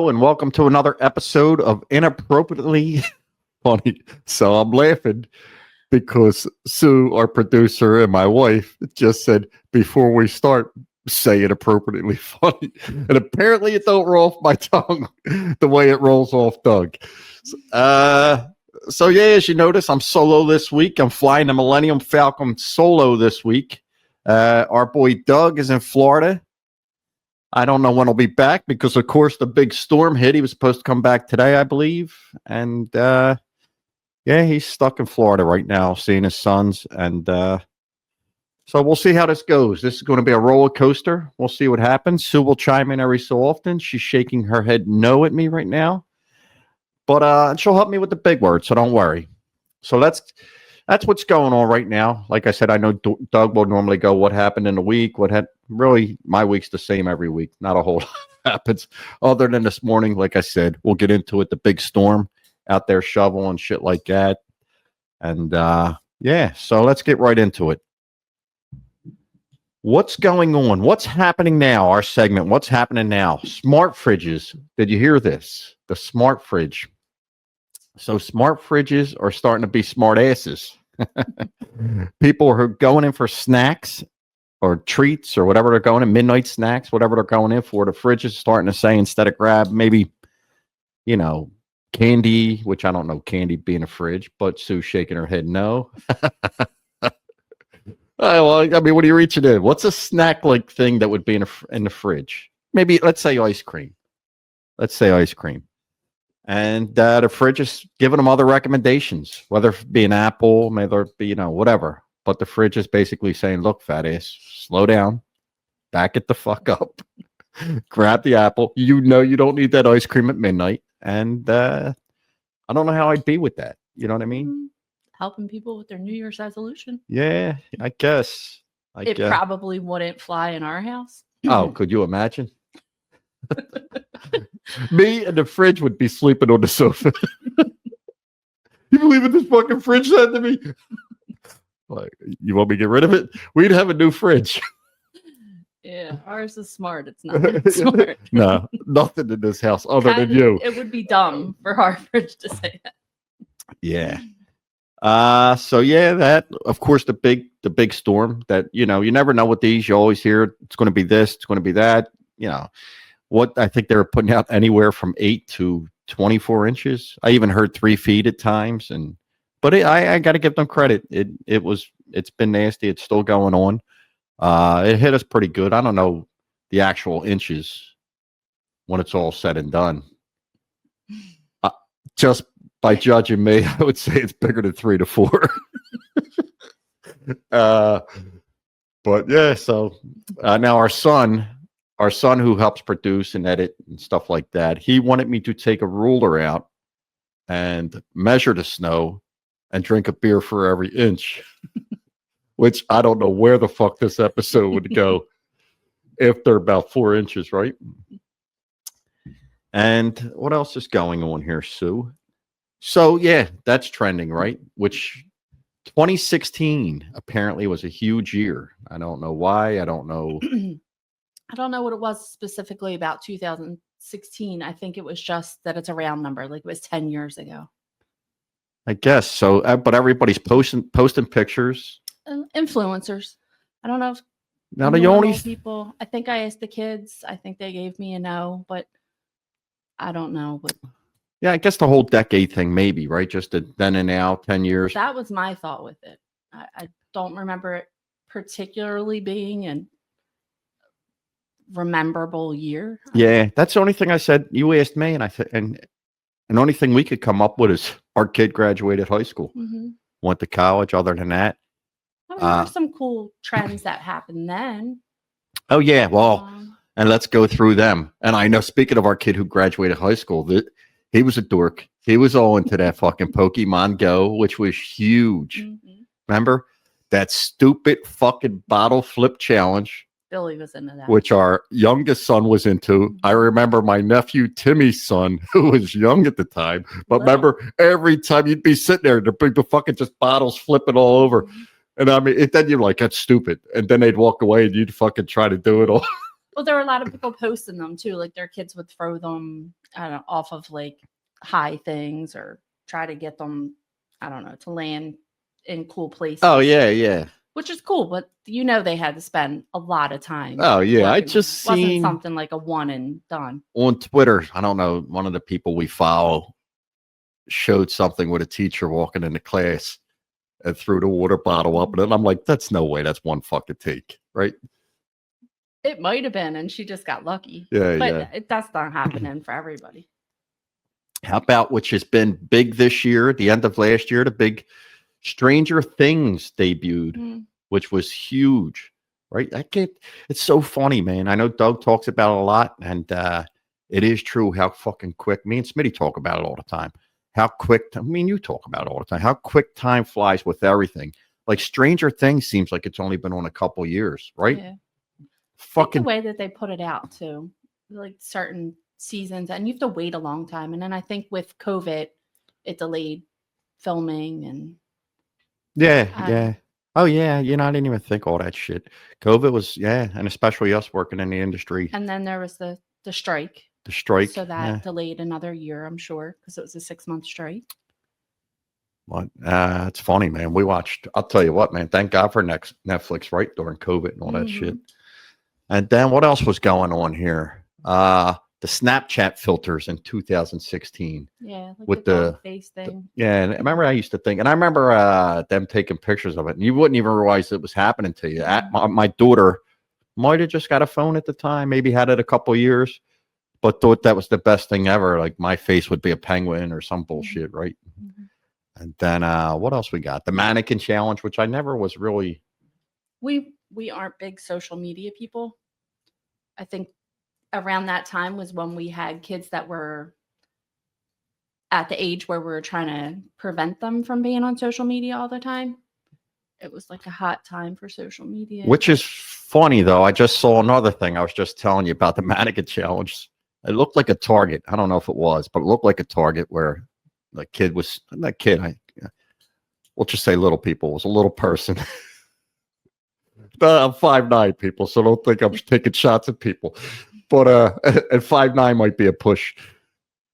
and welcome to another episode of Inappropriately Funny. So I'm laughing because Sue, our producer, and my wife just said before we start, say it appropriately funny. And apparently it don't roll off my tongue the way it rolls off Doug. So yeah, as you notice, I'm solo this week. I'm flying the Millennium Falcon solo this week. Our boy Doug is in Florida. I don't know when he'll be back because, of course, the big storm hit. He was supposed to come back today, I believe. And, yeah, he's stuck in Florida right now seeing his sons. And so we'll see how this goes. This is going to be a roller coaster. We'll see what happens. Sue will chime in every so often. She's shaking her head no at me right now. But she'll help me with the big word, so don't worry. So that's what's going on right now. Like I said, I know Doug will normally go, what happened in the week? Really, my week's the same every week. Not a whole lot happens other than this morning. Like I said, we'll get into it. The big storm out there shoveling shit like that. And yeah, so let's get right into it. What's going on? What's happening now? Our segment, what's happening now? Smart fridges. Did you hear this? The smart fridge. So smart fridges are starting to be smart asses. People are going in for snacks or treats or whatever they're going in, midnight snacks, whatever they're going in for. The fridge is starting to say, instead of grab maybe, candy, which I don't know candy being a fridge, but Sue's shaking her head no. Well, I mean, what are you reaching in? What's a snack-like thing that would be in the fridge? Maybe, let's say ice cream. And the fridge is giving them other recommendations, whether it be an apple, whether it be, whatever. But the fridge is basically saying, look, fat ass, slow down, back it the fuck up, grab the apple. You don't need that ice cream at midnight. And I don't know how I'd be with that. You know what I mean? Helping people with their New Year's resolution. Yeah, I guess. It probably wouldn't fly in our house. Oh, could you imagine? Me and the fridge would be sleeping on the sofa. You believe what this fucking fridge said to me? Like, you want me to get rid of it? We'd have a new fridge. Yeah, ours is smart. It's not smart. No, nothing in this house other than you. It would be dumb for our fridge to say that. Yeah. So yeah, that of course the big storm that you never know with these. You always hear it's going to be this, it's going to be that. What I think they were putting out anywhere from 8 to 24 inches. I even heard 3 feet at times, but I got to give them credit. It's been nasty. It's still going on. It hit us pretty good. I don't know the actual inches when it's all said and done. Just by judging me, I would say it's bigger than 3 to 4. But yeah, so now our son who helps produce and edit and stuff like that, he wanted me to take a ruler out and measure the snow and drink a beer for every inch, which I don't know where the fuck this episode would go if they're about 4 inches, right? And what else is going on here, Sue? So yeah, that's trending, right? Which 2016 apparently was a huge year. I don't know why. I don't know. I don't know what it was specifically about 2016. I think it was just that it's a round number, like it was 10 years ago. I guess so, but everybody's posting pictures. Influencers. I don't know. Now the only people. I think I asked the kids. I think they gave me a no, but I don't know. But yeah, I guess the whole decade thing, maybe, right? Just then and now, 10 years. That was my thought with it. I don't remember it particularly being an rememberable year. Yeah, that's the only thing I said. You asked me, and I said, and the only thing we could come up with is our kid graduated high school, went to college. Other than that, I mean, there were some cool trends that happened then. Oh yeah, well, and let's go through them. And I know, speaking of our kid who graduated high school, that he was a dork. He was all into that fucking Pokemon Go, which was huge. Remember that stupid fucking bottle flip challenge? Billy was into that, which our youngest son was into. I remember my nephew Timmy's son, who was young at the time, but remember every time you'd be sitting there, the fucking just bottles flipping all over. And I mean, then you're like, that's stupid. And then they'd walk away and you'd fucking try to do it all. Well, there were a lot of people posting them too. Like their kids would throw them, I don't know, off of like high things or try to get them, I don't know, to land in cool places. Oh yeah, yeah. Which is cool, but you know they had to spend a lot of time. Oh yeah. I working on just it. Wasn't seen something like a one and done. on Twitter, I don't know, one of the people we follow showed something with a teacher walking into class and threw the water bottle up. And I'm like, that's no way. That's one fucking take, right? It might have been, and she just got lucky. Yeah, But yeah. that's not happening for everybody. How about which has been big this year, at the end of last year, the big Stranger Things debuted, which was huge, right? It's so funny, man. I know Doug talks about it a lot, and it is true how fucking quick. Me and Smitty talk about it all the time. How quick, I mean, you talk about it all the time. How quick time flies with everything. Like Stranger Things seems like it's only been on a couple years, right? Yeah. Fucking the way that they put it out too, like certain seasons, and you have to wait a long time. And then I think with COVID, it delayed filming and yeah. Oh yeah, you know, I didn't even think all that shit. COVID was, yeah, and especially us working in the industry. And then there was the strike. The strike. So that yeah. delayed another year, I'm sure, because it was a 6-month strike. But it's funny, man. We watched. I'll tell you what, man. Thank God for Netflix, right, during COVID and all that shit. And then what else was going on here? The Snapchat filters in 2016. Yeah, like with the dog face thing. Yeah, and I remember I used to think, and I remember them taking pictures of it, and you wouldn't even realize it was happening to you. My daughter might have just got a phone at the time, maybe had it a couple years, but thought that was the best thing ever. Like my face would be a penguin or some bullshit, right? And then what else we got? The mannequin challenge, which I never was really. We aren't big social media people. I think around that time was when we had kids that were at the age where we were trying to prevent them from being on social media all the time. It was like a hot time for social media. Which is funny, though. I just saw another thing. I was just telling you about the mannequin challenge. It looked like a Target. I don't know if it was, but it looked like a Target where the kid was, that kid, we'll just say little people, was a little person. I'm 5'9", people, so don't think I'm taking shots at people. But and 5'9" might be a push.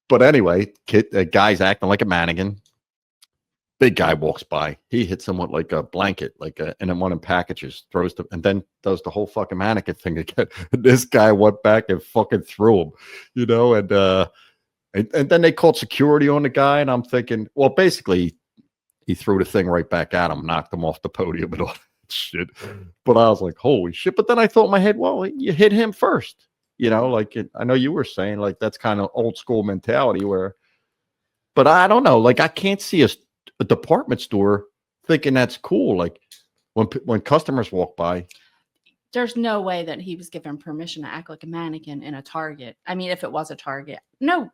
But anyway, a guy's acting like a mannequin. Big guy walks by. He hits him with like a blanket, and then one in packages, and then does the whole fucking mannequin thing again. And this guy went back and fucking threw him, and then they called security on the guy, and I'm thinking, well, basically, he threw the thing right back at him, knocked him off the podium and all that shit. But I was like, holy shit. But then I thought in my head, well, you hit him first. I know you were saying like that's kind of old school mentality but I don't know. Like I can't see a department store thinking that's cool. Like when customers walk by. There's no way that he was given permission to act like a mannequin in a Target. I mean, if it was a Target, no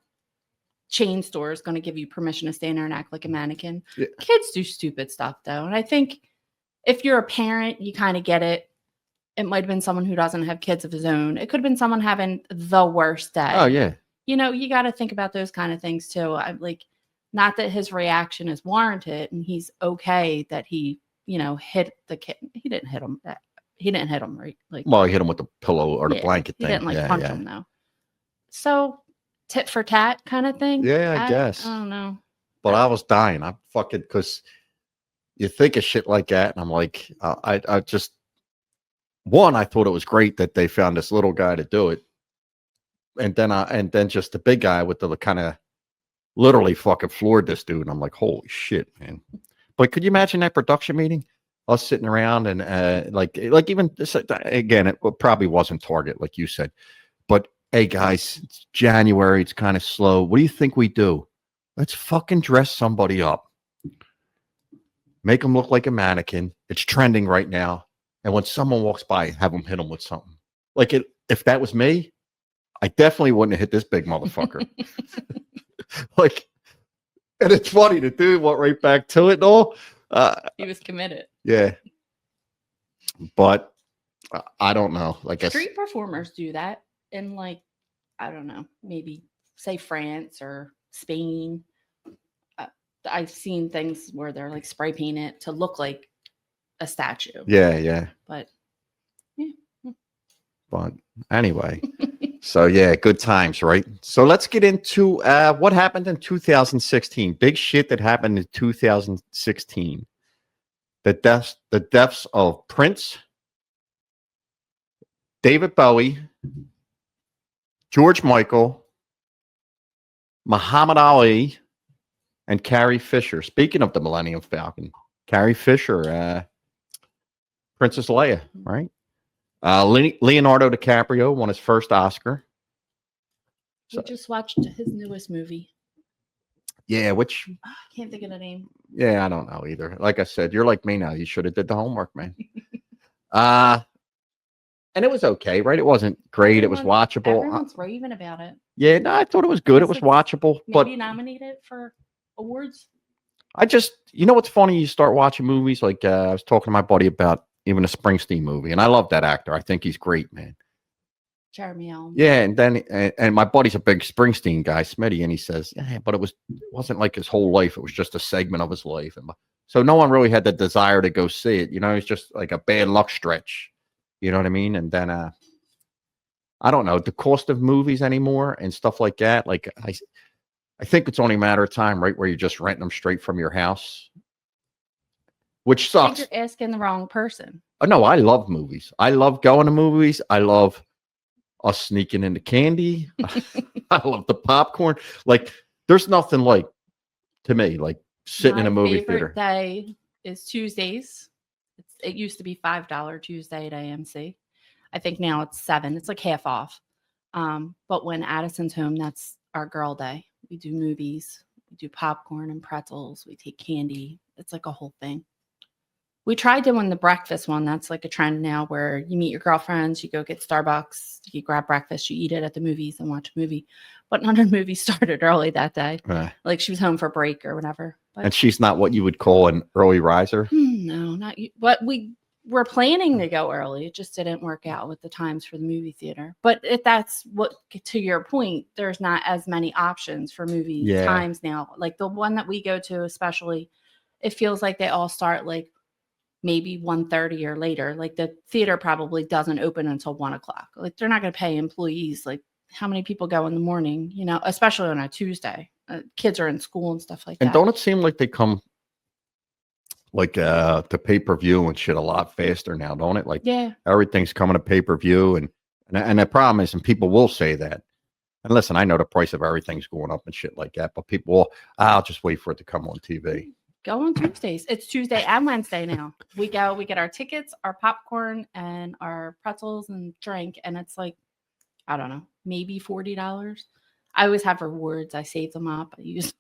chain store is going to give you permission to stand there and act like a mannequin. Yeah. Kids do stupid stuff though. And I think if you're a parent, you kind of get it. It might have been someone who doesn't have kids of his own. It could have been someone having the worst day. Oh yeah. You got to think about those kind of things too. I'm like, not that his reaction is warranted and he's okay that he, hit the kid. He didn't hit him. He didn't him, right? Like, well, he hit him with the pillow or the blanket thing. He didn't punch him though. So tit for tat kind of thing. Yeah, I guess. I don't know. But I was dying. I'm fucking, because you think of shit like that, and I'm like, I just, I thought it was great that they found this little guy to do it, and then just the big guy with the kind of literally fucking floored this dude. And I'm like, holy shit, man. But could you imagine that production meeting? Us sitting around and like even this, again, it probably wasn't Target, like you said. But hey, guys, it's January. It's kind of slow. What do you think we do? Let's fucking dress somebody up. Make them look like a mannequin. It's trending right now. And when someone walks by, have them hit them with something. Like if that was me, I definitely wouldn't have hit this big motherfucker. Like, and it's funny, the dude went right back to it and all. He was committed. Yeah. But I don't know. Like street performers do that in like, I don't know, maybe say France or Spain. I've seen things where they're like spray paint it to look like a statue. Yeah. But But anyway, so yeah, good times, right? So let's get into what happened in 2016. Big shit that happened in 2016. The deaths of Prince, David Bowie, George Michael, Muhammad Ali, and Carrie Fisher. Speaking of the Millennium Falcon, Carrie Fisher, Princess Leia, right? Leonardo DiCaprio won his first Oscar. We just watched his newest movie. Yeah, which I can't think of the name. yeah, I don't know either. Like I said, you're like me now. You should have did the homework, man. And it was okay, right? It wasn't great. It was watchable. Everyone's raving about it. Yeah, no, I thought it was good. It was watchable. But maybe nominated for awards. I just, you know what's funny? You start watching movies like I was talking to my buddy about even a Springsteen movie, and I love that actor. I think he's great, man. Jeremy Allen. Yeah, and then and my buddy's a big Springsteen guy, Smitty, and he says, yeah, but it wasn't like his whole life. It was just a segment of his life, and so no one really had the desire to go see it. You know, it's just like a bad luck stretch. You know what I mean? And then I don't know the cost of movies anymore and stuff like that. Like I think it's only a matter of time, right, where you're just renting them straight from your house, which sucks. You're asking the wrong person. Oh, no, I love movies. I love going to movies. I love us sneaking into candy. I love the popcorn. Like, there's nothing like, to me, like sitting in a movie theater. My favorite day is Tuesdays. It used to be $5 Tuesday at AMC. I think now it's $7. It's like half off. But when Addison's home, that's our girl day. We do movies. We do popcorn and pretzels. We take candy. It's like a whole thing. We tried doing the breakfast one. That's like a trend now where you meet your girlfriends, you go get Starbucks, you grab breakfast, you eat it at the movies and watch a movie. But none of the movies started early that day. Right. Like she was home for break or whatever. But, and she's not what you would call an early riser? No, not you. But we were planning to go early. It just didn't work out with the times for the movie theater. But if that's what, to your point, there's not as many options for movie times now. Like the one that we go to, especially, it feels like they all start like maybe 1:30 or later. Like the theater probably doesn't open until 1:00. Like they're not going to pay employees. Like how many people go in the morning, you know, especially on a Tuesday. Kids are in school and stuff like that. And don't it seem like they come like to pay-per-view and shit a lot faster now, don't it? Like everything's coming to pay-per-view and the problem is, and people will say that. And listen, I know the price of everything's going up and shit like that, but people will, I'll just wait for it to come on TV. Go on Tuesdays. It's Tuesday and Wednesday now. We go, we get our tickets, our popcorn, and our pretzels and drink. And it's like, I don't know, maybe $40. I always have rewards. I save them up. I use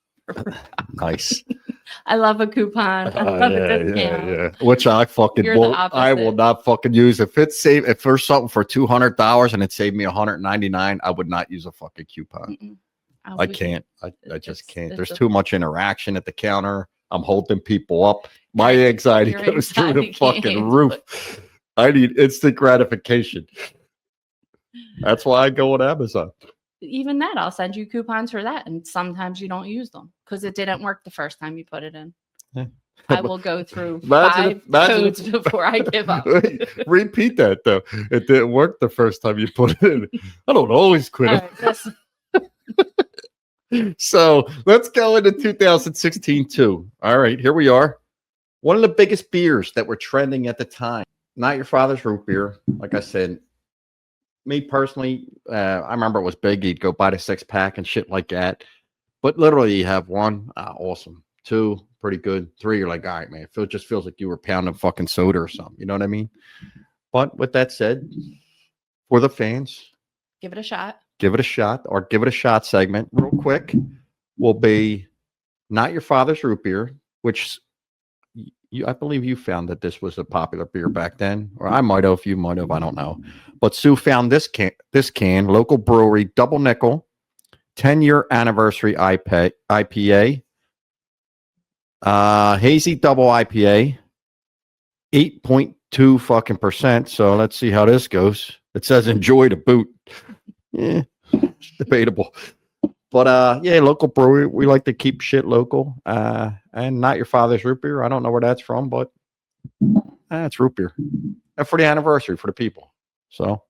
nice. I love a coupon. I love a discount. Yeah. Which I fucking I will not fucking use. If there's something for $200 and it saved me $199, I would not use a fucking coupon. I can't. I just can't. There's too much interaction at the counter. I'm holding people up. My anxiety goes through the fucking roof. I need instant gratification. That's why I go on Amazon. Even that, I'll send you coupons for that. And sometimes you don't use them because it didn't work the first time you put it in. Yeah. I will go through five codes before I give up. Repeat that, though. It didn't work the first time you put it in. I don't always quit. So let's go into 2016 too. All right, here we are. One of the biggest beers that were trending at the time. Not Your Father's Root Beer. Like I said, me personally, I remember it was big. You'd go buy the 6-pack and shit like that. But literally, you have one, awesome. 2, pretty good. 3, you're like, all right, man. It just feels like you were pounding fucking soda or something. You know what I mean? But with that said, for the fans, give it a shot. Give it a shot, or give it a shot segment real quick will be Not Your Father's Root Beer, which I believe you found that this was a popular beer back then, or I might have, you might have, I don't know. But Sue found this can, local brewery, Double Nickel, 10-year anniversary IPA, hazy double IPA, 8.2 fucking %. So let's see how this goes. It says enjoy to boot. Yeah, debatable. But yeah, local brewery. We like to keep shit local. And Not Your Father's Root Beer. I don't know where that's from, but it's root beer. And for the anniversary for the people. So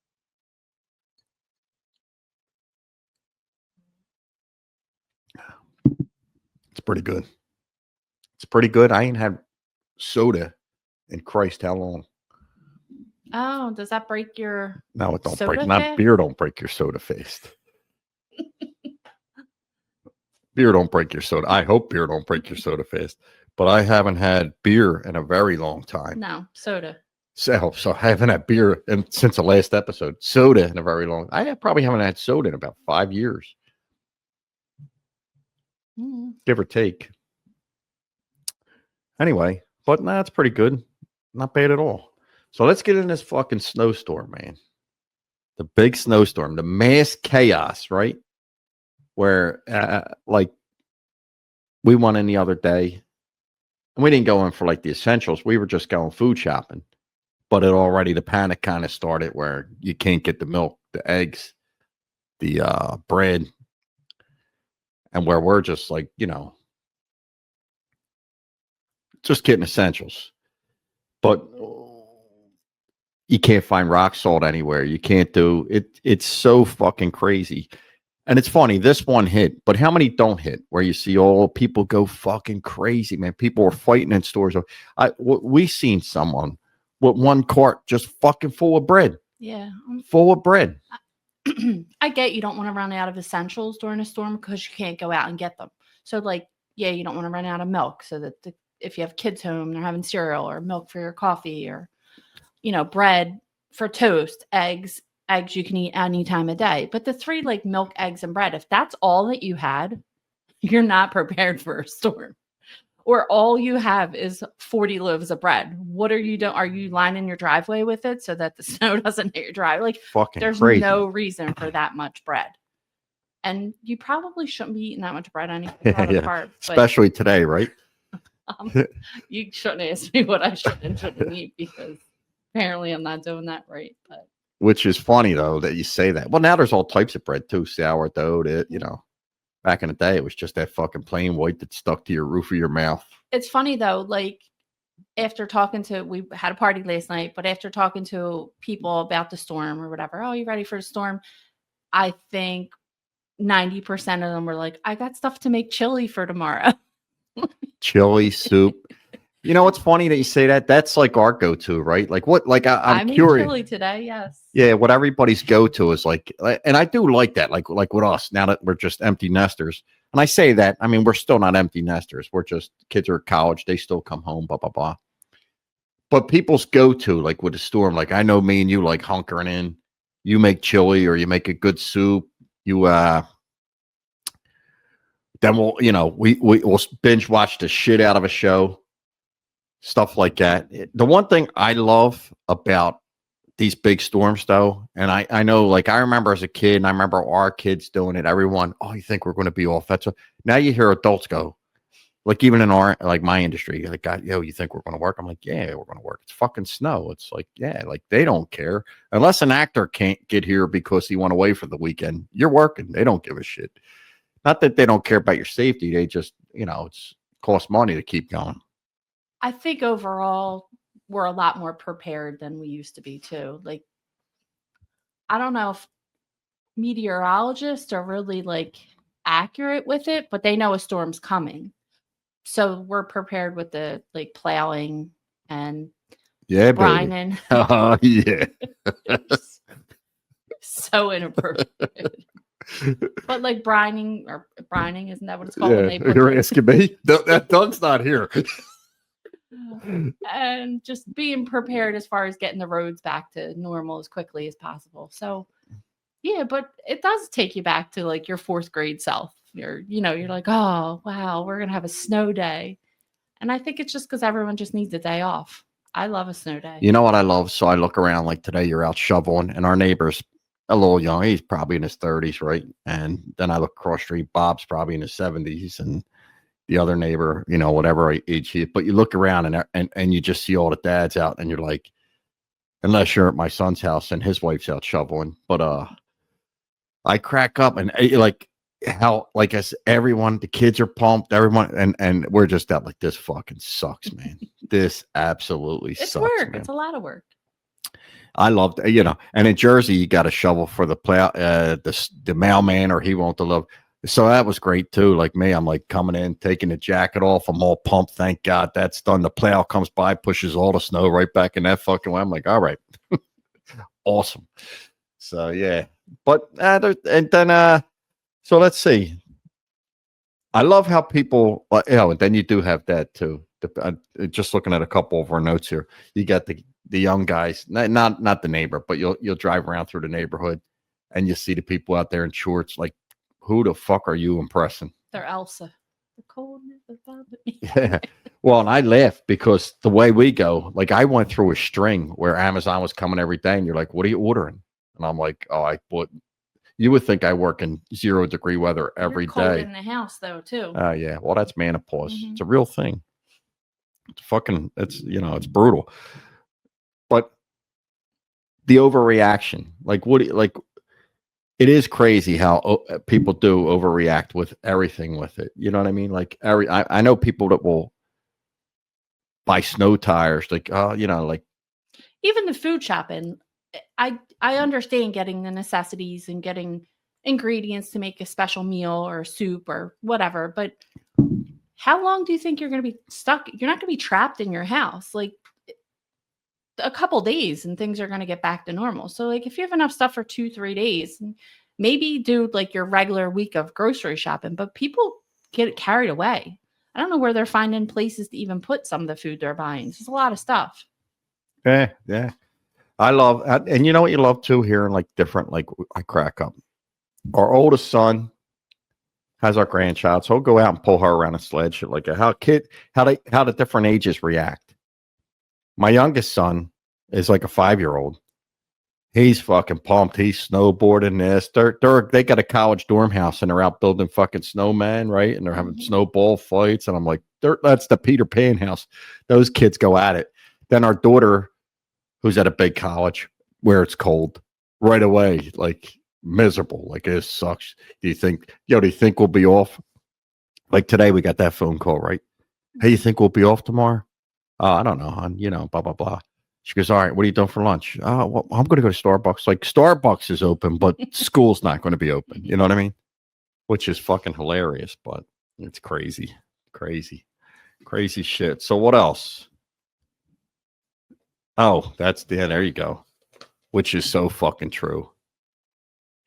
pretty good. It's pretty good. I ain't had soda in Christ how long. Oh, does that break your No, it don't soda break. Not fast? beer don't break your soda fast. Beer don't break your soda. I hope beer don't break your soda fast. But I haven't had beer in a very long time. No, soda. So I haven't had beer since the last episode. Soda in a very long. Probably haven't had soda in about 5 years, give or take. Anyway, but that's pretty good. Not bad at all. So let's get in this fucking snowstorm, man. The big snowstorm, the mass chaos, right? Where, like, we went in the other day, and we didn't go in for like the essentials. We were just going food shopping. But the panic kind of started where you can't get the milk, the eggs, the bread, and where we're just like, just getting essentials. But you can't find rock salt anywhere. You can't do it. It's so fucking crazy. And it's funny, this one hit, but how many don't hit? Where you see all people go fucking crazy, man. People were fighting in stores. We seen someone with one cart just fucking full of bread. Yeah. Full of bread. I get you don't want to run out of essentials during a storm because you can't go out and get them. So, like, yeah, you don't want to run out of milk so that if you have kids home, they're having cereal or milk for your coffee or, bread for toast, eggs you can eat any time of day. But the three, like milk, eggs, and bread, if that's all that you had, you're not prepared for a storm. Or all you have is 40 loaves of bread. What are you doing? Are you lining your driveway with it so that the snow doesn't hit your driveway? Like, fucking there's crazy. No reason for that much bread. And you probably shouldn't be eating that much bread anyway. Especially today, right? You shouldn't ask me what I should and shouldn't eat because apparently I'm not doing that right. But which is funny though that you say that. Well, now there's all types of bread too, sourdough. Back in the day, it was just that fucking plain white that stuck to your roof of your mouth. It's funny though, like after we had a party last night, but after talking to people about the storm or whatever, oh, you ready for the storm? I think 90% of them were like, I got stuff to make chili for tomorrow. Chili soup. It's funny that you say that. That's like our go-to, right? Like what? Like I'm curious. Chili today, yes. Yeah, what everybody's go-to is like, and I do like that. Like with us now that we're just empty nesters. And I say that, I mean, we're still not empty nesters. We're just kids are at college. They still come home, blah blah blah. But people's go-to, like with the storm, like I know me and you like hunkering in. You make chili or you make a good soup. You then we'll binge watch the shit out of a show. Stuff like that. The one thing I love about these big storms, though, and I know, like, I remember as a kid, and I remember our kids doing it. Everyone, oh, you think we're going to be off? Now you hear adults go, like, even in my industry, like, you think we're going to work? I'm like, yeah, we're going to work. It's fucking snow. It's like, yeah, like they don't care unless an actor can't get here because he went away for the weekend. You're working. They don't give a shit. Not that they don't care about your safety. They just, it's costs money to keep going. I think overall we're a lot more prepared than we used to be too. Like, I don't know if meteorologists are really like accurate with it, but they know a storm's coming. So we're prepared with the like plowing and brining. Oh yeah. So inappropriate. But like brining, isn't that what it's called? Yeah, you're asking me? That Doug's not here. And just being prepared as far as getting the roads back to normal as quickly as possible. So yeah, but it does take you back to like your fourth grade self. You're like, oh wow, we're gonna have a snow day. And I think it's just because everyone just needs a day off. I love a snow day. You know what I love? So I look around, like today you're out shoveling and our neighbor's a little young. He's probably in his 30s, right? And then I look across the street, Bob's probably in his 70s, and the other neighbor, whatever age he is. But you look around and you just see all the dads out, and you're like, unless you're at my son's house and his wife's out shoveling. But I crack up and like how, like, as everyone, the kids are pumped, everyone, and we're just out like, this fucking sucks, man. This absolutely it's sucks. Work. Man. It's a lot of work. I loved, and in Jersey, you got to shovel for the plow, the mailman, or he won't deliver. So that was great too. Like me, I'm like coming in, taking the jacket off. I'm all pumped. Thank God that's done. The plow comes by, pushes all the snow right back in that fucking way. I'm like, all right, awesome. So yeah, but and then so let's see. I love how people, and then you do have that too. Just looking at a couple of our notes here, you got the young guys, not the neighbor, but you'll drive around through the neighborhood, and you see the people out there in shorts. Like, who the fuck are you impressing? They're Elsa. The coldness about me. Yeah. Well, and I laugh because the way we go, like I went through a string where Amazon was coming every day, and you're like, "What are you ordering?" And I'm like, "Oh, I bought." You would think I work in 0-degree weather every You're cold day. in the house though too. Oh yeah. Well, that's menopause. Mhm. It's a real thing. It's fucking. It's brutal. But the overreaction, like what? Like it is crazy how people do overreact with everything with it. You know what I mean? Like I know people that will buy snow tires. Like like Even the food shopping, I understand getting the necessities and getting ingredients to make a special meal or soup or whatever, but how long do you think you're going to be stuck? You're not going to be trapped in your house. Like a couple days and things are going to get back to normal. So like if you have enough stuff for 2-3 days, maybe do like your regular week of grocery shopping, but people get carried away. I don't know where they're finding places to even put some of the food they're buying. It's a lot of stuff. yeah. I love, and you know what you love too, hearing like different, like I crack up. Our oldest son has our grandchild, so he'll go out and pull her around a sled, shit like that. How the different ages react. My youngest son is like a 5-year-old. He's fucking pumped. He's snowboarding this. They got a college dorm house and they're out building fucking snowmen, right? And they're having snowball fights. And I'm like, that's the Peter Pan house. Those kids go at it. Then our daughter, who's at a big college where it's cold, right away, like miserable. Like it sucks. Do you think we'll be off? Like today we got that phone call, right? Hey, you think we'll be off tomorrow? I don't know, hon. Blah blah blah. She goes, all right, what are you doing for lunch? Well, I'm going to go to Starbucks. Like Starbucks is open, but school's not going to be open. You know what I mean? Which is fucking hilarious, but it's crazy, crazy, crazy shit. So what else? Oh, there you go. Which is so fucking true.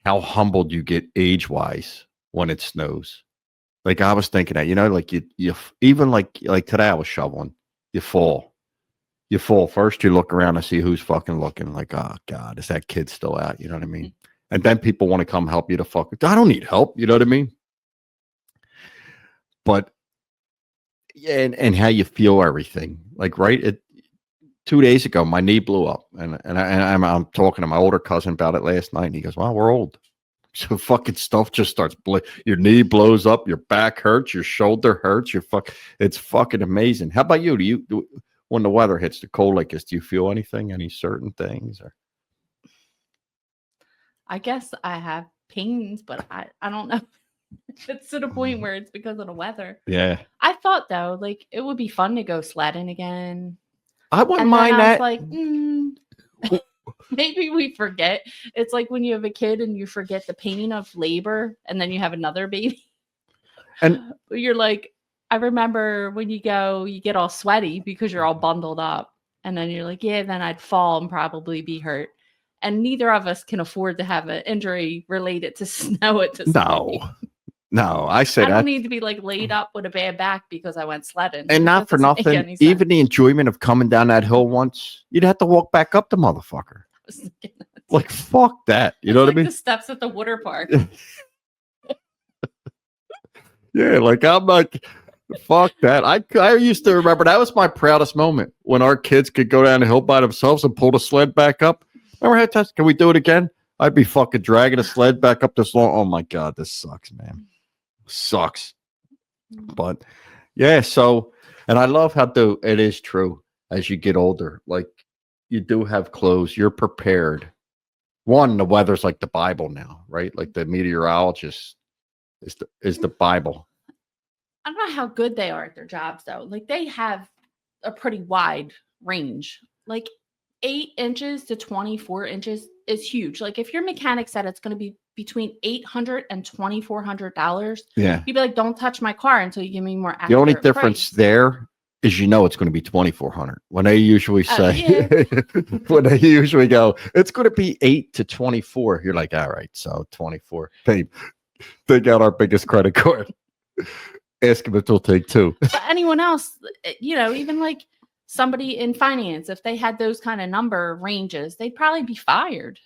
How humbled you get age wise when it snows. Like I was thinking that, like you even like today I was shoveling, you fall. You fall first, you look around and see who's fucking looking like, oh God, is that kid still out? You know what I mean? And then people want to come help you to fuck. I don't need help. You know what I mean? But yeah, and how you feel everything. Like, right? 2 days ago, my knee blew up, and I'm talking to my older cousin about it last night, and he goes, "Well, we're old, so fucking stuff just starts. Your knee blows up, your back hurts, your shoulder hurts, it's fucking amazing." How about you? When the weather hits the cold like this, do you feel anything, any certain things, or? I guess I have pains, but I don't know if it's to the point where it's because of the weather. Yeah, I thought though, like it would be fun to go sledding again. I wouldn't And then mind I was that. like, maybe we forget. It's like when you have a kid and you forget the pain of labor and then you have another baby. And You're like, I remember when you get all sweaty because you're all bundled up. And then you're like, yeah, then I'd fall and probably be hurt. And neither of us can afford to have an injury related to snow at this point. No, I say I don't that. need to be like laid up with a bad back because I went sledding. And not for nothing, even the enjoyment of coming down that hill once, you'd have to walk back up the motherfucker. Like, fuck that. You know what I mean? The steps at the water park. Yeah, like I'm like, fuck that. I used to remember that was my proudest moment when our kids could go down the hill by themselves and pull the sled back up. Remember how times? Can we do it again? I'd be fucking dragging a sled back up this long. Oh my God, this sucks, man. Sucks. But yeah, so, and I love how it is true as you get older. Like you do have clothes, you're prepared. One, the weather's like the Bible now, right? Like the meteorologist is the Bible. I don't know how good they are at their jobs though. Like they have a pretty wide range. Like 8 inches to 24 inches is huge. Like if your mechanic said it's going to be between $800 and $2,400, Yeah. you'd be like, don't touch my car until you give me more accurate The only difference price. there is it's going to be 2,400. When they usually say, yeah. when they usually go, it's going to be 8 to 24. You're like, all right, so 24. Babe, they got our biggest credit card. Ask them if they'll take 2. But anyone else, even like somebody in finance, if they had those kind of number ranges, they'd probably be fired.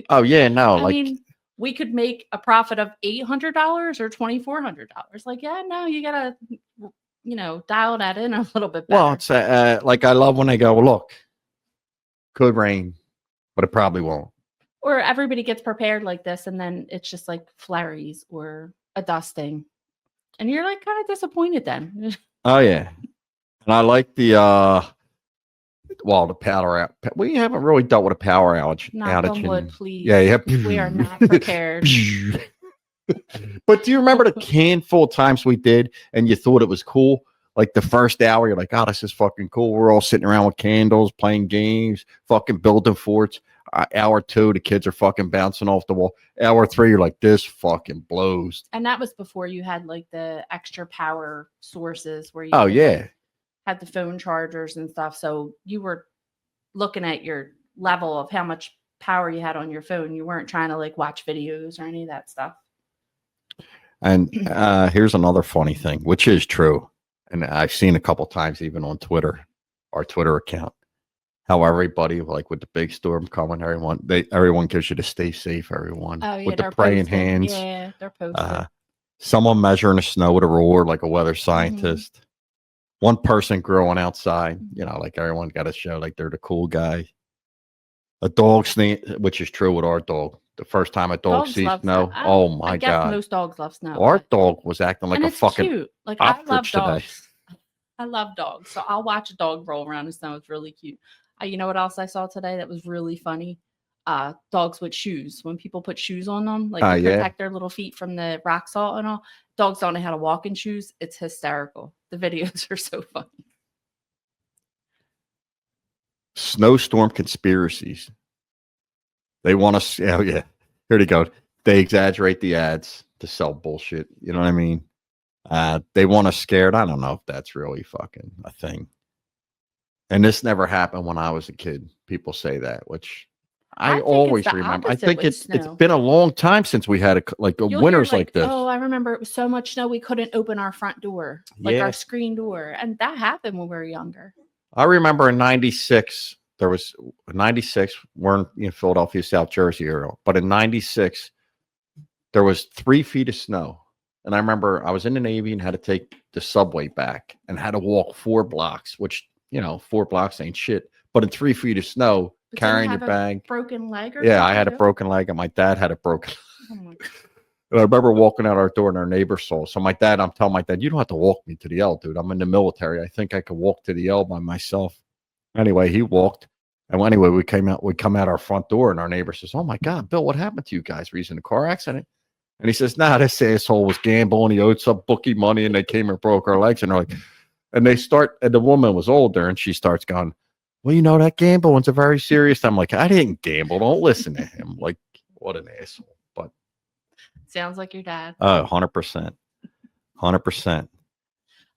Oh yeah, no, I mean, we could make a profit of $800 or $2,400. Like, yeah, no, you gotta, dial that in a little bit better. Well, it's like I love when they go, well, look, could rain, but it probably won't. Or everybody gets prepared like this, and then it's just like flurries or a dusting, and you're like kind of disappointed then. Oh yeah, and I like the the power out. We haven't really dealt with a power outage. Knock on wood, please. Yeah. We are not prepared. But do you remember the handful of times we did, and you thought it was cool? Like the first hour, you're like, "Oh, this is fucking cool." We're all sitting around with candles, playing games, fucking building forts. Hour 2, the kids are fucking bouncing off the wall. Hour 3, you're like, "This fucking blows." And that was before you had like the extra power sources where you had the phone chargers and stuff. So you were looking at your level of how much power you had on your phone. You weren't trying to like watch videos or any of that stuff. And here's another funny thing, which is true. And I've seen a couple times even on Twitter, our Twitter account, how everybody, like with the big storm coming, everyone gives you to stay safe, everyone. Oh, yeah, with the praying hands. Yeah, they're posted. Someone measuring the snow with a ruler, like a weather scientist. One person growing outside, like everyone got to show like they're the cool guy. A dog sneeze, which is true with our dog. The first time a dog sees snow, oh my God. Most dogs love snow. Our dog was acting like a fucking cute. Like I love dogs. I love dogs. So I'll watch a dog roll around in snow. It's really cute. You know what else I saw today that was really funny? Dogs with shoes. When people put shoes on them, like to protect their little feet from the rock salt and all. Dogs don't know how to walk in shoes. It's hysterical. The videos are so funny. Snowstorm conspiracies. They want to, here they go. They exaggerate the ads to sell bullshit. You know what I mean? They want us scared. I don't know if that's really fucking a thing. And this never happened when I was a kid. People say that, which I always remember. I think it's been a long time since we had a winters like this. Oh, I remember it was so much snow we couldn't open our front door, like our screen door, and that happened when we were younger. I remember in '96 there was 96. We're in Philadelphia, South Jersey area, but in '96 there was 3 feet of snow, and I remember I was in the Navy and had to take the subway back and had to walk 4 blocks, which 4 blocks ain't shit, but in 3 feet of snow. But carrying your bag, broken leg, I had a broken leg, and my dad had a broken. And I remember walking out our door, and our neighbor saw. So I'm telling my dad, "You don't have to walk me to the L, dude. I'm in the military. I think I could walk to the L by myself." Anyway, he walked, and anyway, we come out our front door, and our neighbor says, "Oh my God, Bill, what happened to you guys? Were you in a car accident?" And he says, "Nah, this asshole was gambling. He owed some bookie money, and they came and broke our legs." And they're like, and the woman was older, and she starts going, "Well, that gambling's a very serious." I'm like, "I didn't gamble. Don't listen to him." Like, what an asshole. But sounds like your dad. 100%. 100%.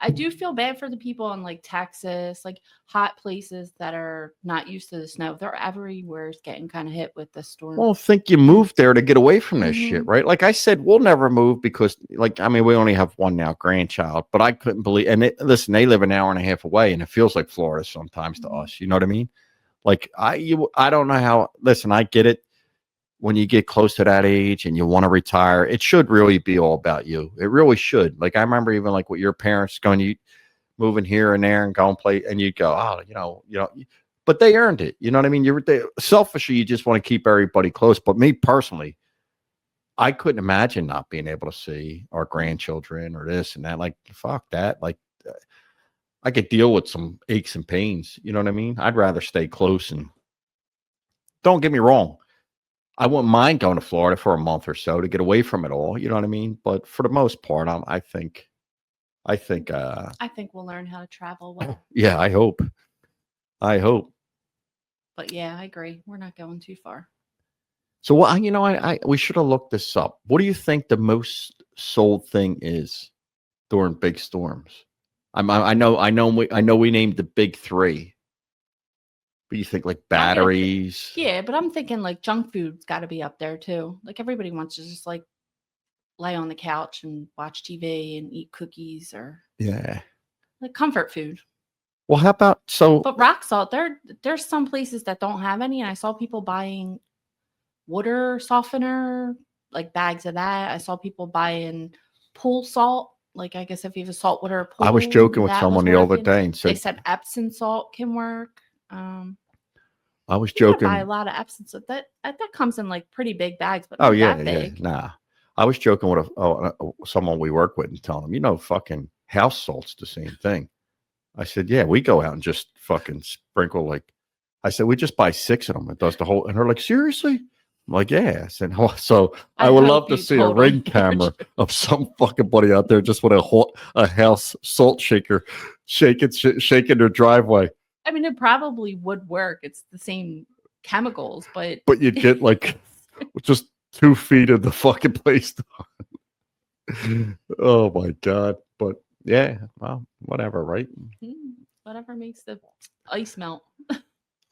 I do feel bad for the people in like Texas, like hot places that are not used to the snow. They're everywhere getting kind of hit with the storm. Well, think you moved there to get away from this shit, right? Like I said, we'll never move because, we only have one now grandchild, but I couldn't believe. And listen, they live an hour and a half away, and it feels like Florida sometimes to us. You know what I mean? Like I don't know how. Listen, I get it. When you get close to that age and you want to retire, it should really be all about you. It really should. Like I remember even like with your parents going, you moving here and there and go and play, and you go, oh, but they earned it. You know what I mean? Selfishly, you just want to keep everybody close. But me personally, I couldn't imagine not being able to see our grandchildren or this and that. Like, fuck that. Like, I could deal with some aches and pains. You know what I mean? I'd rather stay close. And don't get me wrong, I wouldn't mind going to Florida for a month or so to get away from it all. You know what I mean? But for the most part, I think we'll learn how to travel well. Yeah, I hope. But yeah, I agree. We're not going too far. So what we should have looked this up. What do you think the most sold thing is during big storms? I know we named the big three, but you think like batteries? Yeah, but I'm thinking like junk food's got to be up there too. Like everybody wants to just like lay on the couch and watch TV and eat cookies or Yeah. like comfort food. Well, how about But rock salt, there's some places that don't have any, and I saw people buying water softener, like bags of that. I saw people buying pool salt. Like I guess if you have a saltwater pool, I was joking with that someone was the other working. day and They said said Epsom salt can work. I was You gotta joking. buy a lot of Epsom salt. That comes in like pretty big bags, but Oh not yeah, that big. nah. I was joking with someone we work with and telling them, fucking house salt's the same thing. I said, yeah, we go out and just fucking sprinkle like. I said we just buy 6 of them. It does the whole. And they're like, seriously? I'm like, yeah. I said, oh, so I would love to see a ring camera of some fucking buddy out there just with a house salt shaker, shaking their driveway. I mean, it probably would work. It's the same chemicals, but you'd get like just 2 feet of the fucking place. Oh my god! But yeah, well, whatever, right? Whatever makes the ice melt.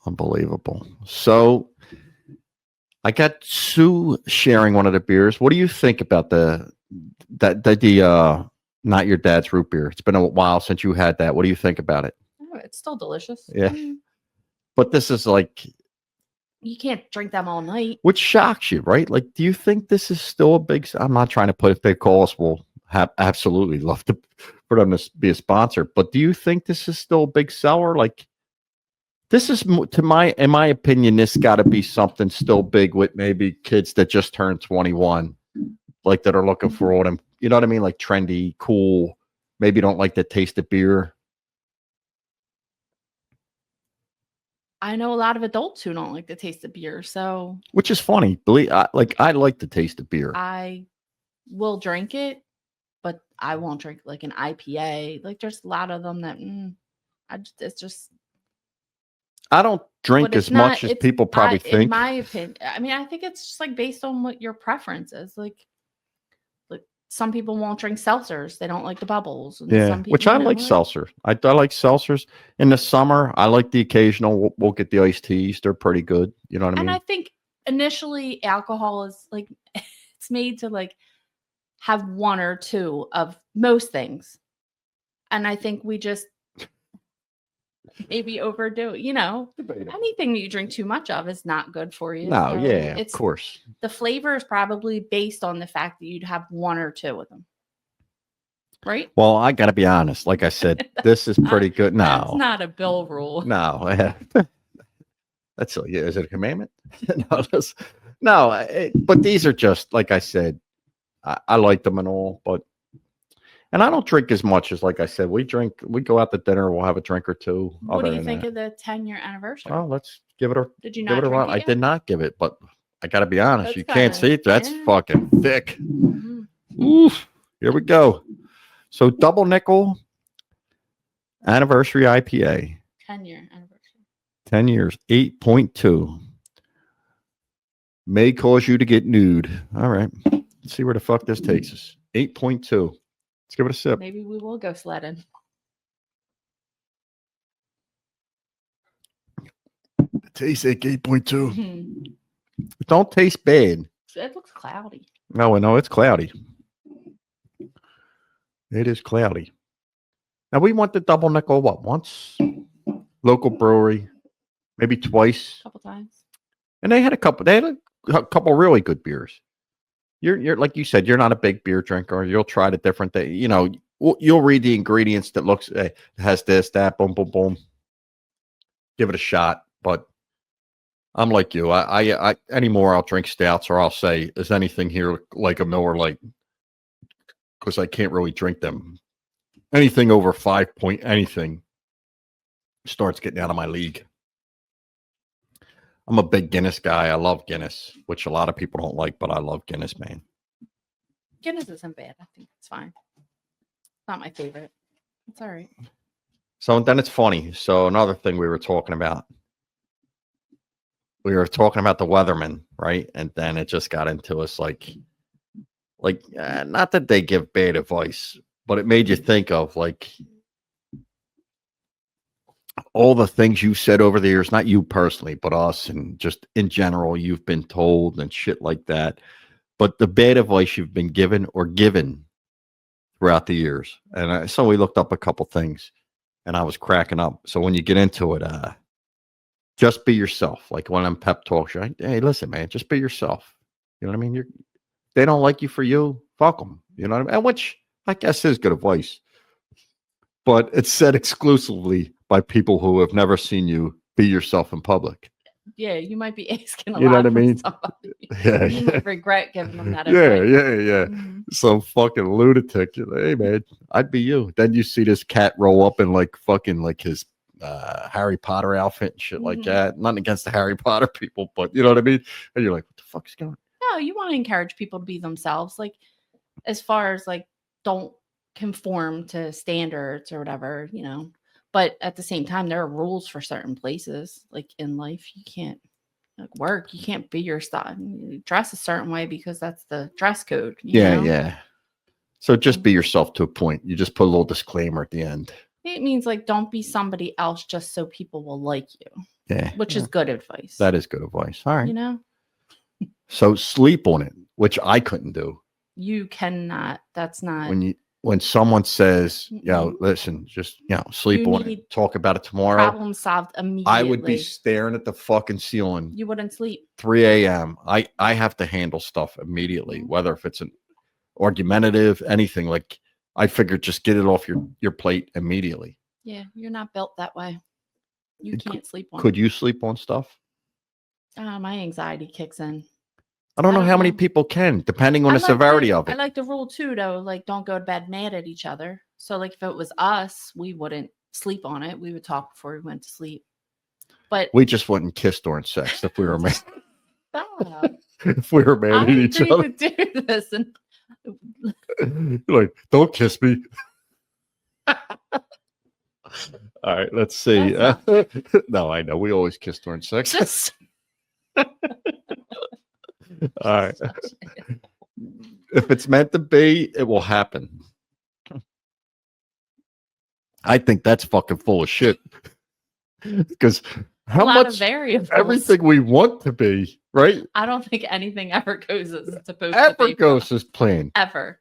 Unbelievable. So I got Sue sharing one of the beers. What do you think about the not your dad's root beer? It's been a while since you had that. What do you think about it? Oh, it's still delicious. Yeah. But this is like you can't drink them all night. Which shocks you, right? Like, do you think this is still a big? I'm not trying to put if they call us, we'll absolutely love for them to be a sponsor. But do you think this is still a big seller? Like, this is in my opinion, this got to be something still big with maybe kids that just turned 21, like that are looking for all them. You know what I mean? Like trendy, cool. Maybe don't like the taste of beer. I know a lot of adults who don't like the taste of beer, so which is funny. I like the taste of beer. I will drink it, but I won't drink like an IPA. Like there's a lot of them that it's just. I don't drink as much as people probably think. In my opinion, I mean, I think it's just like based on what your preference is. Like some people won't drink seltzers; they don't like the bubbles. And yeah, some people, which I like seltzer. I like seltzers in the summer. I like the occasional. We'll get the iced teas; they're pretty good. You know what I mean? And I think initially, alcohol is like it's made to like have one or two of most things, and I think we just maybe overdo it. Anything that you drink too much of is not good for you. No, so yeah, of course. The flavor is probably based on the fact that you'd have one or two of them. Right? Well, I got to be honest. Like I said, this is pretty good. No. That's not a Bill rule. No. Is it a commandment? But these are just, like I said, I like them and all, and I don't drink as much as, like I said, we go out to dinner, we'll have a drink or two. What do you think of the 10-year anniversary? Oh, let's give it a. Did you not give it a run? I did not give it, but I got to be honest. You can't see it. That's fucking thick. Mm-hmm. Oof. Here we go. So double nickel anniversary IPA. 10-year anniversary. 10 years. 8.2. May cause you to get nude. All right. Let's see where the fuck this takes us. 8.2. Let's give it a sip. Maybe we will go sledding. It tastes like 8.2. Mm-hmm. It don't taste bad. It looks cloudy. No, it's cloudy. It is cloudy. Now we want the double nickel once? Local brewery. Maybe twice. A couple times. And they had a couple really good beers. You're like you said, you're not a big beer drinker. You'll try the different thing. You'll read the ingredients that looks has this, that, boom, boom, boom. Give it a shot. But I'm like you. I anymore I'll drink stouts, or I'll say, is anything here like a Miller Lite? Because I can't really drink them. Anything over 5 point anything starts getting out of my league. I'm a big Guinness guy. I love Guinness, which a lot of people don't like, but I love Guinness, man. Guinness isn't bad. I think it's fine. It's not my favorite. It's all right. So then it's funny. So another thing we were talking about. we were talking about the weatherman, right? And then it just got into us not that they give bad advice, but it made you think of like all the things you said over the years, not you personally, but us and just in general, you've been told and shit like that. But the bad advice you've been given throughout the years. And so we looked up a couple things and I was cracking up. So when you get into it, just be yourself. Like one of them pep talks, right? Hey, listen, man, just be yourself. You know what I mean? They don't like you for you. Fuck them. You know what I mean? And which I guess is good advice. But it's said exclusively by people who have never seen you be yourself in public. Yeah, you might be asking a You know lot what I from mean? somebody. Yeah, You might regret giving them that yeah, advice. yeah. Mhm. Some fucking lunatic. You're like, hey, man, I'd be you. Then you see this cat roll up in like fucking like his Harry Potter outfit and shit like Mhm. that. Nothing against the Harry Potter people, but you know what I mean? And you're like, what the fuck is going on? No, you want to encourage people to be themselves. Like, as far as like, don't conform to standards or whatever, you know. But at the same time, there are rules for certain places. Like in life, you can't like work. You can't be your style. You dress a certain way because that's the dress code. You know? Yeah. So just be yourself to a point. You just put a little disclaimer at the end. It means like don't be somebody else just so people will like you. Yeah. Which is good advice. That is good advice. All right. You know? So sleep on it, which I couldn't do. You cannot. That's not When someone says, Mm-mm. listen, just sleep You on need it, talk about it tomorrow. problem solved immediately. I would be staring at the fucking ceiling. You wouldn't sleep. 3 a.m. I have to handle stuff immediately, whether if it's an argumentative, anything. Like I figured just get it off your plate immediately. Yeah, you're not built that way. You can't sleep on. Could you sleep on stuff? My anxiety kicks in. I don't know how many people can, depending on the severity of it. I like the rule too, though. Like, don't go to bed mad at each other. So, like, if it was us, we wouldn't sleep on it. We would talk before we went to sleep. But we just wouldn't kiss during sex if we were mad. Stop. If we were mad at each other. To do this and like, don't kiss me. All right, let's see. No, I know we always kiss during sex. Just all right. If it's meant to be, it will happen. I think that's fucking full of shit. Because how much variables. Everything we want to be, right? I don't think anything ever goes as it's supposed to be. Ever goes as planned. Ever.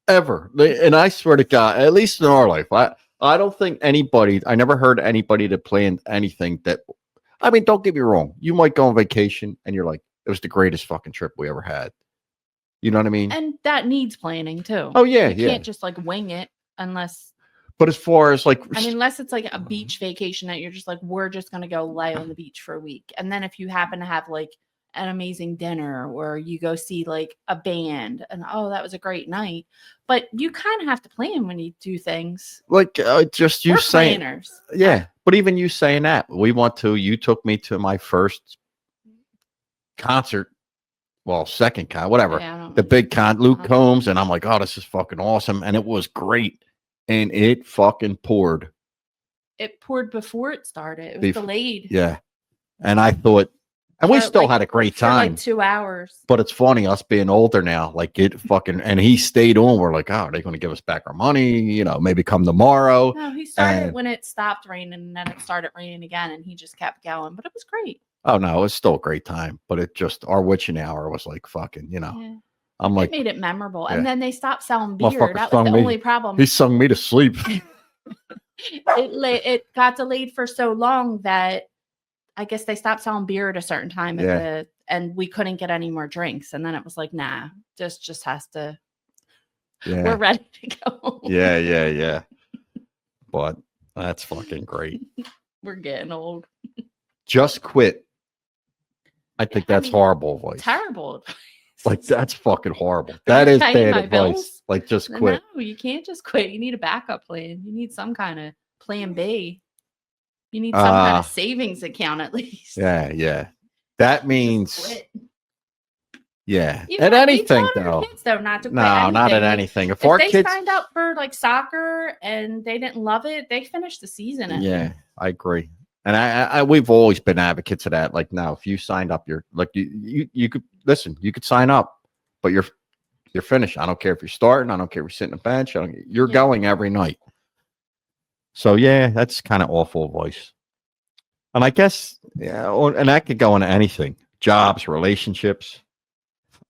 And I swear to God, at least in our life, I don't think anybody, I never heard anybody that planned anything that, I mean, don't get me wrong. You might go on vacation and you're like, it was the greatest fucking trip we ever had. You know what I mean? And that needs planning too. Oh, yeah. You can't just like wing it unless. But as far as like, I mean, unless it's like a beach vacation that you're just like, we're just going to go lay on the beach for a week. And then if you happen to have like an amazing dinner or you go see like a band and that was a great night. But you kind of have to plan when you do things. Like just you saying, planners. Yeah. But even you saying that, you took me to my first concert. Well, second con, whatever. Yeah, the big Luke Combs. And I'm like, oh, this is fucking awesome. And it was great. And it fucking poured. It poured before it started. It was delayed. Yeah. And I thought, and we still had a great time. For like 2 hours. But it's funny, us being older now, like it fucking, and he stayed on. We're like, oh, are they going to give us back our money? You know, maybe come tomorrow. No, he started when it stopped raining and then it started raining again and he just kept going. But it was great. Oh, no, it was still a great time. But it just, our witching hour was like fucking, Yeah. I'm like, it made it memorable. And then they stopped selling beer. That was the only problem. He sung me to sleep. It got delayed for so long that I guess they stopped selling beer at a certain time and we couldn't get any more drinks. And then it was like, nah, this just has to. Yeah. We're ready to go. Yeah. But that's fucking great. We're getting old. Just quit. I think that's horrible advice. Terrible advice. Like, that's fucking horrible. That is bad advice. Bills? Like, just quit. No, you can't just quit. You need a backup plan. You need some kind of plan B. You need some kind of savings account at least. Yeah. That means, yeah. Even at anything, though. Kids, though, not to quit anything. Not at anything. If our kids signed up for like soccer and they didn't love it, they finished the season. Yeah, I agree. And we've always been advocates of that. Like, now, if you signed up, you're like, you could listen, you could sign up, but you're finished. I don't care if you're starting. I don't care if you're sitting on the bench. You're going every night. So yeah, that's kind of awful advice. And I guess, and that could go into anything: jobs, relationships.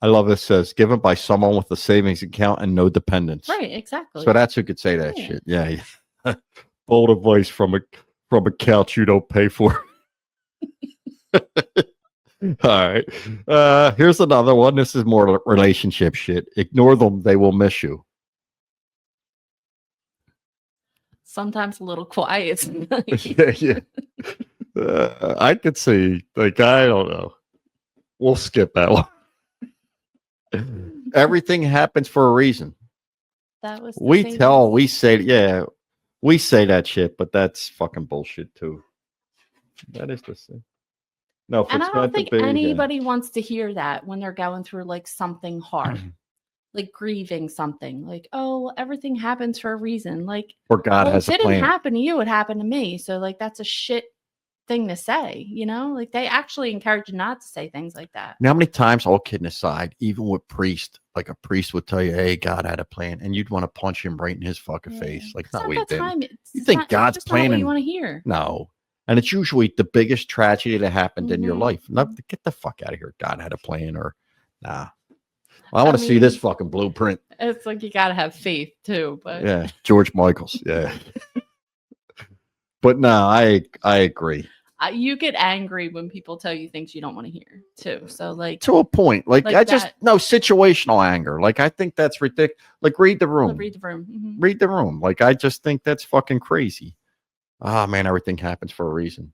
I love this. Says given by someone with a savings account and no dependents. Right, exactly. So that's who could say that shit. Yeah. Bold advice from a couch you don't pay for. All right. Here's another one. This is more relationship shit. Ignore them. They will miss you. Sometimes a little quiet. Yeah. I could see, like, I don't know. We'll skip that one. Everything happens for a reason. That was we say that shit, but that's fucking bullshit too. That is the same. No, and I don't think anybody wants to hear that when they're going through like something hard, like grieving something. Like, oh, everything happens for a reason. Like, or God has a plan. It didn't happen to you; it happened to me. So, like, that's a shit thing to say. You know, like they actually encourage you not to say things like that. Now, how many times, all kidding aside, even with priests, like a priest would tell you, "Hey, God had a plan," and you'd want to punch him right in his fucking face. Like, not what he did. You think God's planning? What you want to hear? No. And it's usually the biggest tragedy that happened in your life. No, get the fuck out of here. God had a plan, or nah. Well, I want to see this fucking blueprint. It's like you gotta have faith too, but yeah, George Michaels, yeah. But no, I agree. You get angry when people tell you things you don't want to hear too. So like to a point, like I just situational anger. Like I think that's ridiculous. Like read the room. Read the room. Mm-hmm. Read the room. Like I just think that's fucking crazy. Ah, man, everything happens for a reason.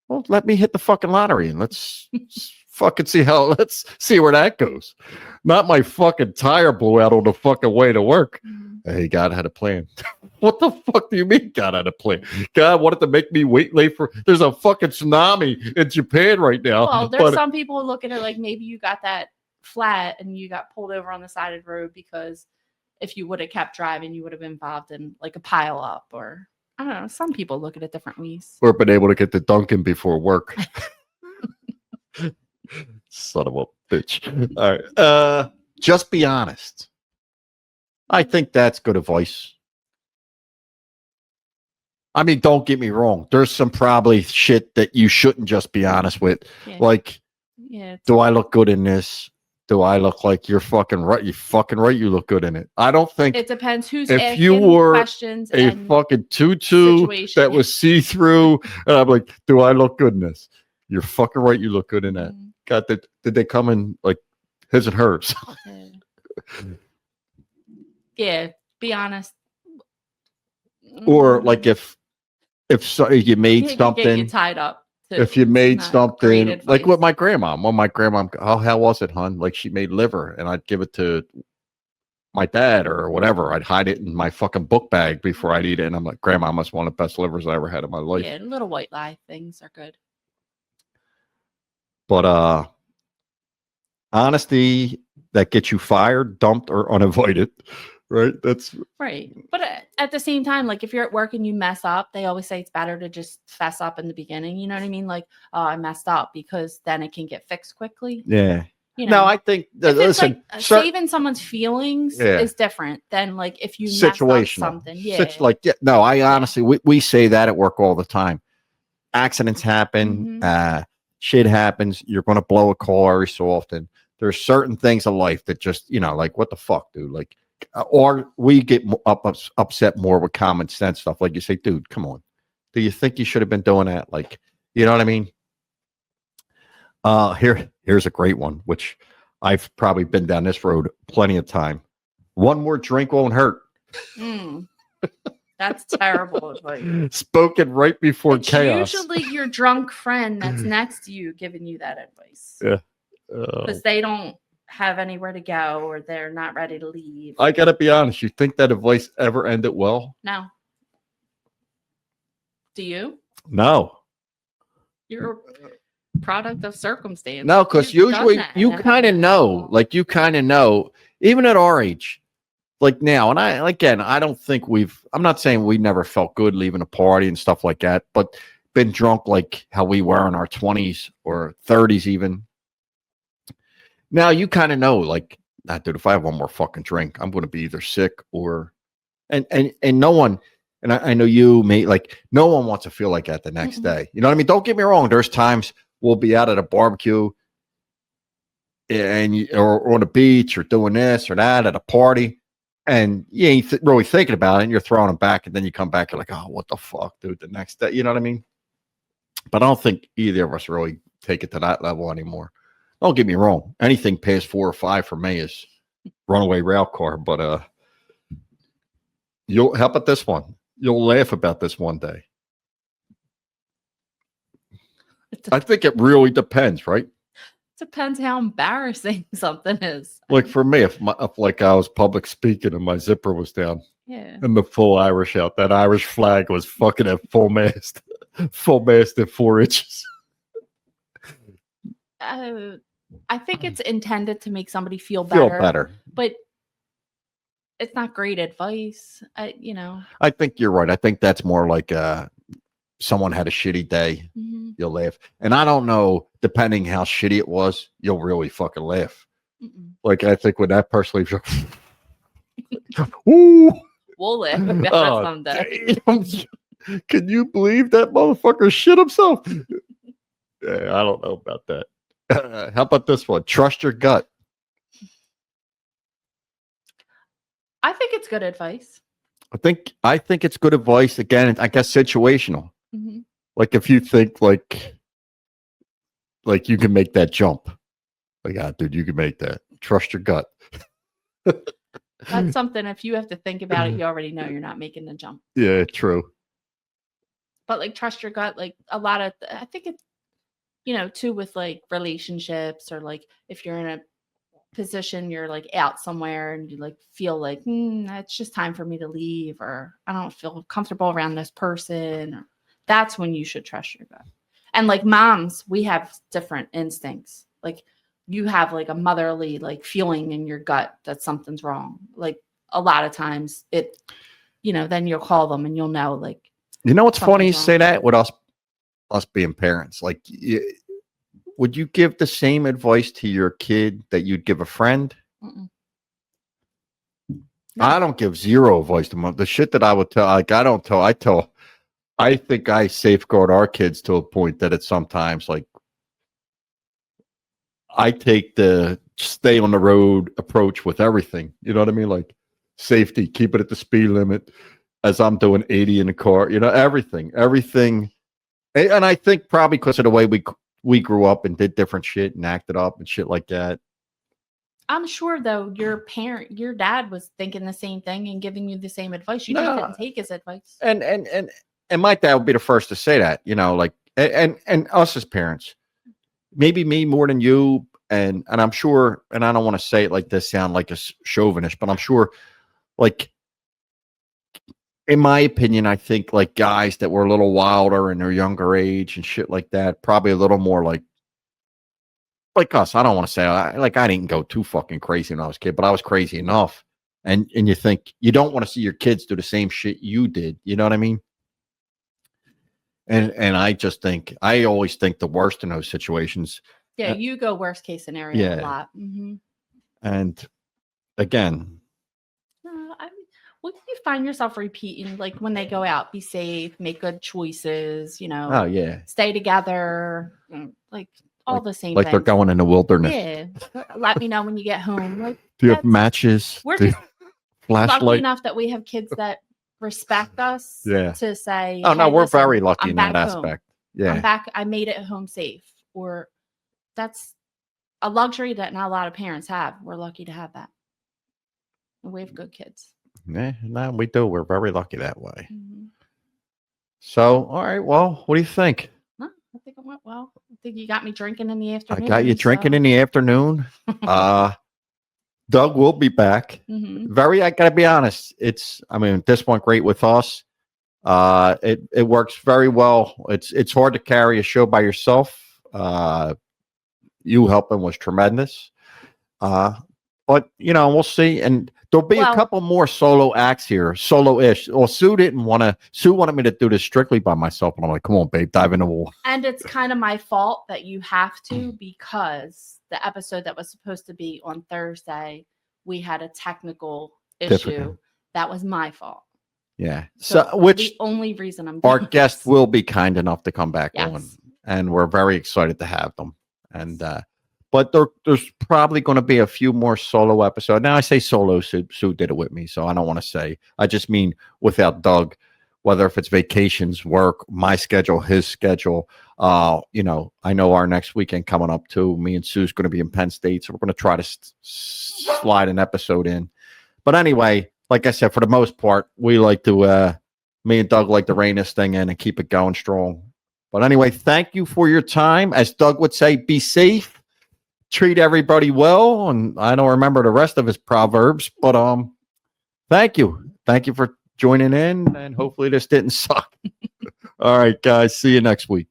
Well, let me hit the fucking lottery and let's fucking let's see where that goes. Not my fucking tire blew out on the fucking way to work. Mm-hmm. Hey, God had a plan. What the fuck do you mean God had a plan? God wanted to make me wait late for, there's a fucking tsunami in Japan right now. Well, there's some people looking at like maybe you got that flat and you got pulled over on the side of the road because if you would have kept driving, you would have been involved in like a pile up or I don't know. Some people look at it different ways. Or been able to get to Dunkin' before work. Son of a bitch. All right. Just be honest. I think that's good advice. I mean, don't get me wrong. There's some probably shit that you shouldn't just be honest with. Yeah. Like, do I look good in this? Do I look like you're fucking right? You fucking right. You look good in it. I don't think it depends who's if asking you were questions a fucking tutu that was see-through, and I'm like, do I look good in this? You're fucking right. You look good in that. God, did they come in like his and hers? Yeah, be honest. Or like if you made something, get you tied up. If you made something like with my grandma, oh, how was it, hon? Like she made liver and I'd give it to my dad or whatever. I'd hide it in my fucking book bag before I'd eat it. And I'm like, Grandma must one of the best livers I ever had in my life. Yeah, little white lie things are good. But honesty that gets you fired, dumped, or uninvited. Right. That's right. But at the same time, like if you're at work and you mess up, they always say it's better to just fess up in the beginning. You know what I mean? Like, oh, I messed up because then it can get fixed quickly. Yeah. You know, no, I think listen, like, saving someone's feelings is different than like if you mess up something. Yeah. I honestly, we say that at work all the time. Accidents happen. Shit happens. You're going to blow a car every so often. There's certain things in life that just, like, what the fuck, dude? Like, or we get upset more with common sense stuff. Like you say, dude, come on. Do you think you should have been doing that? Like, you know what I mean? Here's a great one, which I've probably been down this road plenty of time. One more drink won't hurt. That's terrible advice. Spoken right before chaos. Usually your drunk friend that's next to you giving you that advice. Yeah. Because they don't have anywhere to go or they're not ready to leave. I gotta be honest. You think that advice ever ended well? No. Do you? No. You're a product of circumstance. No, because usually you kind of know. Like you kind of know, even at our age. Like now, and I don't think I'm not saying we never felt good leaving a party and stuff like that, but been drunk like how we were in our 20s or 30s even. Now you kind of know, like, nah, dude, if I have one more fucking drink, I'm going to be either sick or, and no one, and I know you, mate, like, no one wants to feel like that the next day. You know what I mean? Don't get me wrong. There's times we'll be out at a barbecue or on the beach or doing this or that at a party, and you ain't really thinking about it, and you're throwing them back, and then you come back, you're like, oh, what the fuck, dude, the next day. You know what I mean? But I don't think either of us really take it to that level anymore. Don't get me wrong. Anything past 4 or 5 for me is runaway rail car. But how about this one? You'll laugh about this one day. I think it really depends, right? Depends how embarrassing something is. Like for me, if like I was public speaking and my zipper was down, yeah, and the full Irish out, that Irish flag was fucking at full mast at 4 inches. I think it's intended to make somebody feel better. But it's not great advice. I think you're right. I think that's more like someone had a shitty day. Mm-hmm. You'll laugh. And I don't know, depending how shitty it was, you'll really fucking laugh. Mm-mm. Like, I think when that person leaves, ooh. We'll laugh about someday. Damn. Can you believe that motherfucker shit himself? Yeah, I don't know about that. How about this one? Trust your gut. I think it's good advice. I think it's good advice. Again, I guess situational. Mm-hmm. Like if you think like you can make that jump. Like, dude, you can make that. Trust your gut. That's something, if you have to think about it, you already know you're not making the jump. Yeah, true. But like, trust your gut. Like a lot of, I think it's, too, with like relationships, or like if you're in a position, you're like out somewhere and you like feel like it's just time for me to leave, or I don't feel comfortable around this person. That's when you should trust your gut. And like moms, we have different instincts. Like you have like a motherly like feeling in your gut that something's wrong. Like a lot of times then you'll call them and you'll know, like, what's funny you say that with us being parents. Like, would you give the same advice to your kid that you'd give a friend? No. I don't give zero advice to them. The shit that I would tell, like, I think I safeguard our kids to a point that it's sometimes like I take the stay on the road approach with everything. You know what I mean? Like safety, keep it at the speed limit as I'm doing 80 in the car, everything. And I think probably because of the way we grew up and did different shit and acted up and shit like that. I'm sure though your dad was thinking the same thing and giving you the same advice. You just didn't take his advice. And my dad would be the first to say that, like, and us as parents, maybe me more than you. And I'm sure, and I don't want to say it like this, sound like a chauvinist, but I'm sure, like, in my opinion, I think like guys that were a little wilder in their younger age and shit like that, probably a little more like us. I don't want to say I didn't go too fucking crazy when I was a kid, but I was crazy enough. And you think you don't want to see your kids do the same shit you did. You know what I mean? And I always think the worst in those situations. Yeah, you go worst case scenario a lot. Mm-hmm. And again, you find yourself repeating, like when they go out, be safe, make good choices, Oh yeah, stay together, like all the same like things. They're going in the wilderness. Yeah, let me know when you get home. Like, do you have matches? We're just flashlight? Lucky enough that we have kids that respect us. Yeah. To say, oh no, hey, we're listen, very lucky I'm in that back home. aspect. Yeah, I'm back. I made it home safe. Or that's a luxury that not a lot of parents have. We're lucky to have that. And we have good kids. Yeah, no, we do. We're very lucky that way. Mm-hmm. So, all right. Well, what do you think? No, I think it went well. I think you got me drinking in the afternoon. I got you drinking in the afternoon. Doug will be back. Mm-hmm. I gotta be honest. This went great with us. It works very well. It's hard to carry a show by yourself. You helping was tremendous. But we'll see. And There'll be a Well- couple more solo acts here, solo-ish. Well, Sue wanted me to do this strictly by myself, and I'm like, come on, babe, dive in the wall. And it's kind of my fault that you have to, because the episode that was supposed to be on Thursday, we had a technical issue. Difficult. That was my fault. Yeah. So which the only reason I'm our doing guest this. will be kind enough to come back on, Yes. and we're very excited to have them. And but there's probably going to be a few more solo episodes. Now I say solo, Sue did it with me, so I don't want to say. I just mean without Doug, whether if it's vacations, work, my schedule, his schedule. You know, I know our next weekend coming up too. Me and Sue's going to be in Penn State, so we're going to try to slide an episode in. But anyway, like I said, for the most part, we like to. Me and Doug like to rein this thing in and keep it going strong. But anyway, thank you for your time. As Doug would say, be safe, treat everybody well, and I don't remember the rest of his proverbs, but thank you for joining in, and hopefully this didn't suck. All right, guys, see you next week.